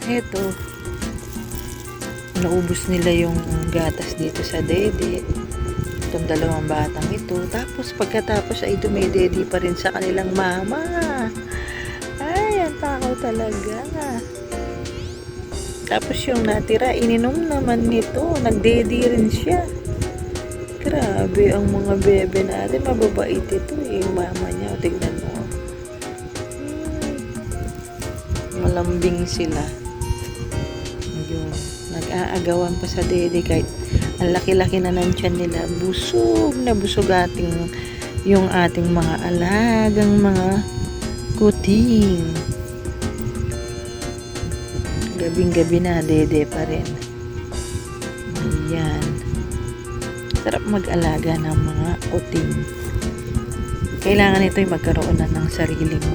Eto, naubos nila yung gatas dito sa dede. Itong dalawang batang ito. Tapos pagkatapos ay dumedede pa rin sa kanilang mama. Ay, ang takaw talaga. Tapos yung natira, ininom naman nito. Nagdede rin siya. Grabe ang mga bebe natin. Mababait ito eh. Yung mama niya. Tignan mo. Malambing sila. Yun. Nag-aagawan pa sa dede kahit ang laki-laki na ng tiyan nila. Busog na busog ating yung ating mga alagang mga kuting. Gabing-gabi na, dede pa rin. Ayan. Sarap mag-alaga ng mga kuting. Kailangan ito'y magkaroon na ng sariling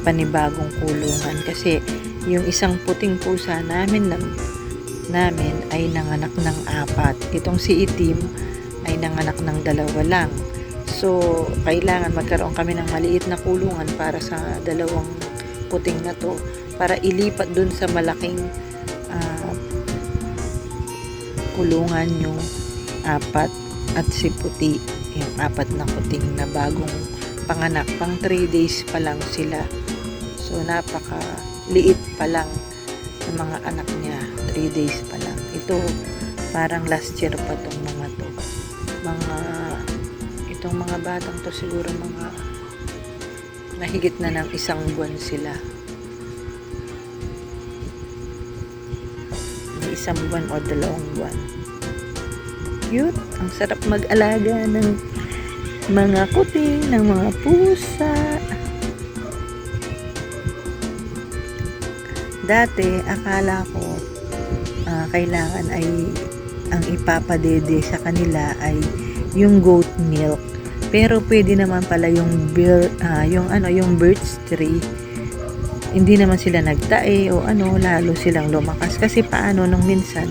panibagong kulungan. Kasi yung isang puting pusa namin ay nanganak ng 4. Itong si Itim ay nanganak ng 2 lang. So, kailangan magkaroon kami ng maliit na kulungan para sa 2 puting na to. Para ilipat dun sa malaking kulungan yung 4 at si Puti yung 4 na kuting na bagong panganak. Pang 3 days pa lang sila. So napaka liit pa lang ng mga anak niya. 3 days pa lang. Ito parang last year pa tong mga to. Itong mga batang to siguro mga mahigit na ng 1 buwan sila. 1 buwan o 2 buwan. Cute. Ang sarap mag-alaga ng mga kuting, ng mga pusa. Dati, akala ko kailangan ay ang ipapadede sa kanila ay yung goat milk. Pero pwede naman pala yung birch tree. Hindi naman sila nagtae o lalo silang lumakas. Kasi paano nung minsan,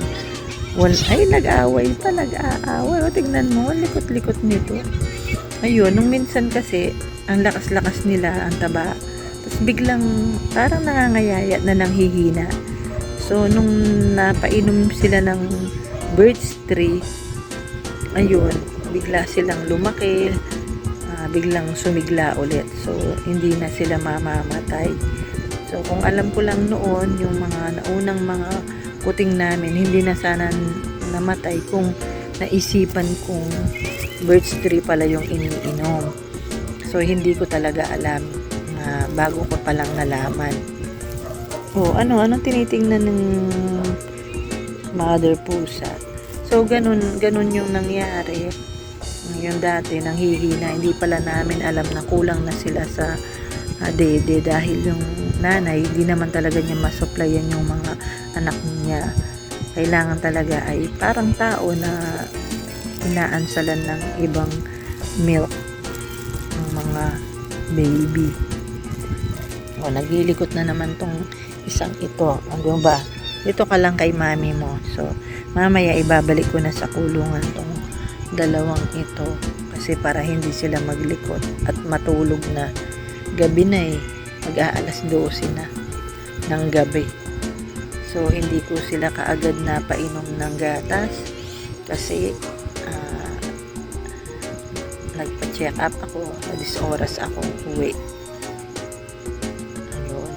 ay nag-aaway. O tignan mo, likot-likot nito. Ayun, nung minsan kasi, ang lakas-lakas nila, ang taba. Tapos biglang, parang nangangayayat na nanghihina. So, nung napainom sila ng birch tree, ayun, bigla silang lumaki, biglang sumigla ulit. So, hindi na sila mamamatay. So, kung alam ko lang noon, yung mga naunang mga kuting namin, hindi na sana namatay kung naisipan kong birch tree pala yung iniinom. So, hindi ko talaga alam na bago ko palang nalaman. Anong tinitingnan ng mother pusa? So, ganun yung nangyari. Yung dati, nanghihina, hindi pala namin alam na kulang na sila sa dede dahil yung nanay hindi naman talaga niya masupplyan yung mga anak niya. Kailangan talaga ay parang tao na inaansalan ng ibang milk ng mga baby. Naglilikot na naman tong isang ito. Ano ba? Dito ka lang kay mami mo. So, mamaya ibabalik ko na sa kulungan tong 2 ito kasi para hindi sila maglikot at matulog na. Gabi na mag-aalas 12 na ng gabi. So, hindi ko sila kaagad na painom ng gatas kasi nagpa-check up ako. Alis oras ako uwi. Ayun.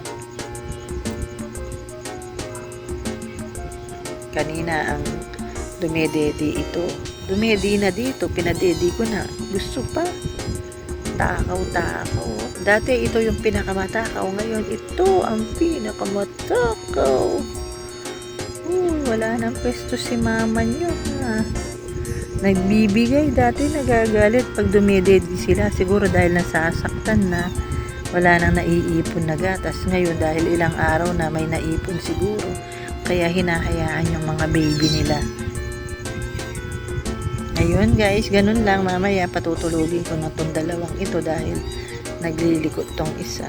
Kanina ang dumedede ito. Dumedi na dito. Pinadedi ko na. Gusto pa. Takaw. Dati ito yung pinakamatakaw. Ngayon ito ang pinakamatakaw. Wala nang pwesto si mama nyo, ha? Nagbibigay. Dati nagagalit pag dumedede sila. Siguro dahil nasasaktan na. Wala nang naiipon na gatas. Ngayon dahil ilang araw na may naipon siguro. Kaya hinahayaan yung mga baby nila. Ayun guys, ganun lang. Mamaya patutulugin ko na tong 2 ito dahil naglilikot tong isa.